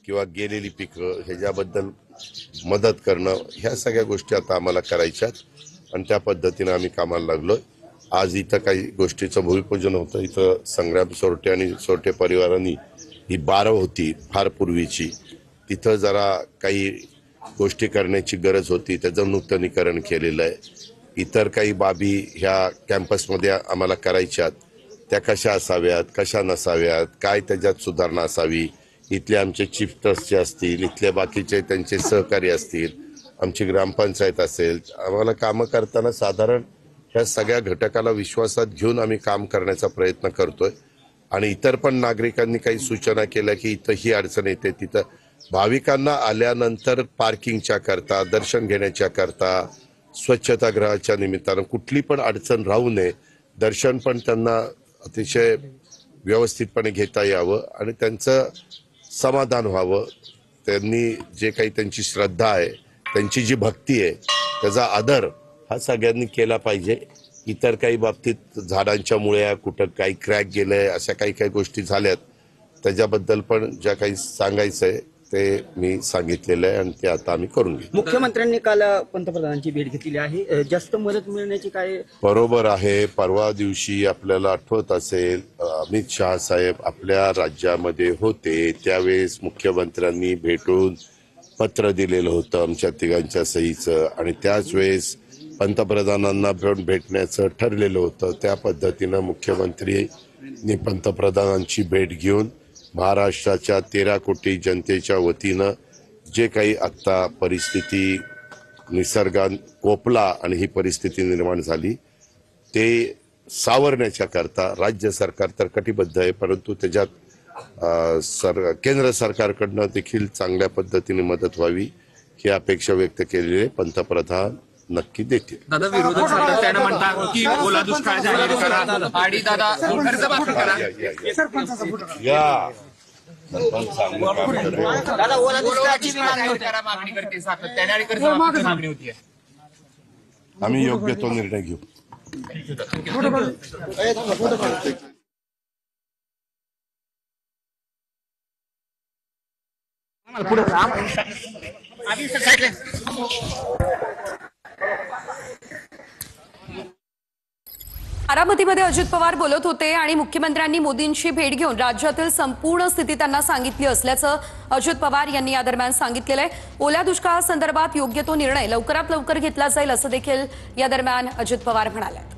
किंवा गेलेली पिकं ह्याच्याबद्दल मदत करणं, ह्या सगळ्या गोष्टी आता आम्हाला करायच्यात आणि त्या पद्धतीने आम्ही कामाला लागलोय। आज इथं काही गोष्टीचं भूमिपूजन होतं। इथं संग्राम सोरटे आणि सोरटे परिवारांनी ही बारव होती फार पूर्वीची, तिथं जरा काही गोष्टी करण्याची गरज होती, त्याचं नूतनीकरण केलेलं आहे। इतर काही बाबी ह्या कॅम्पसमध्ये आम्हाला करायच्यात, त्या कशा असाव्यात कशा नसाव्यात, काय त्याच्यात सुधारणा असावी, इथले आमचे चीफ ट्रस्टचे असतील, इथले बाकीचे त्यांचे सहकारी असतील, आमची ग्रामपंचायत असेल, आम्हाला कामं करताना साधारण ह्या सगळ्या घटकाला विश्वासात घेऊन आम्ही काम करण्याचा प्रयत्न करतोय। आणि इतर पण नागरिकांनी काही सूचना केल्या की इथं ही अडचण येते, तिथं भाविकांना आल्यानंतर पार्किंगच्या करता, दर्शन घेण्याच्या करता, स्वच्छतागृहाच्या निमित्तानं कुठली पण अडचण राहू नये, दर्शन पण त्यांना अतिशय व्यवस्थितपणे घेता यावं आणि त्यांचं समाधान व्हावं, त्यांनी जे काही त्यांची श्रद्धा आहे, त्यांची जी भक्ती आहे, त्याचा आदर हा सगळ्यांनी केला पाहिजे। इतर काही बाबतीत झाडांच्या मुळ्या कुठं काही क्रॅक गेलंय, अशा काही काही गोष्टी झाल्यात, त्याच्याबद्दल पण ज्या काही सांगायचं आहे ते मी सांगितलेलं आहे आणि ते आता आम्ही करून घेऊ। मुख्यमंत्र्यांनी काल पंतप्रधानांची भेट घेतली आहे, जास्त मदत मिळण्याची काय? बरोबर आहे। परवा दिवशी आपल्याला आठवत असेल अमित शहा साहेब आपल्या राज्यामध्ये होते, त्यावेळेस मुख्यमंत्र्यांनी भेटून पत्र दिलेलं होतं आमच्या तिघांच्या सहीचं आणि त्याच वेळेस पंतप्रधानांना भेटण्याचं ठरलेलं होतं। त्या पद्धतीनं मुख्यमंत्र्यांनी पंतप्रधानांची भेट घेऊन महाराष्ट्राच्या 13 कोटी जनतेच्या वतीनं जे काही आत्ता परिस्थिती निसर्गात कोपला आणि ही परिस्थिती निर्माण झाली ते सावरण्याच्या करता राज्य सरकार तर कटिबद्ध आहे, परंतु त्याच्यात केंद्र सरकारकडनं देखील चांगल्या पद्धतीने मदत व्हावी ही अपेक्षा व्यक्त केलेली आहे। पंतप्रधान नक्की देतील। दादा, विरोधक सातत्याने म्हणतात की ओला दुष्काळ जाहीर करा आणि दादा कर्जमाफी करा। या दादा, ओला दुष्काळाची जाहीर करा मागणी करते सातत्याने आणि कर्जमाफीची मागणी होती। आम्ही योग्य तो निर्णय घेऊ। बारामतीमध्ये अजित पवार बोलत होते आणि मुख्यमंत्र्यांनी मोदींची भेट घेऊन राज्यातील संपूर्ण स्थिती त्यांना सांगितली असल्याचं अजित पवार यांनी या दरम्यान सांगितलेलं आहे। ओल्या दुष्काळासंदर्भात योग्य तो निर्णय लवकरात लवकर घेतला जाईल असं देखील या दरम्यान अजित पवार म्हणाले।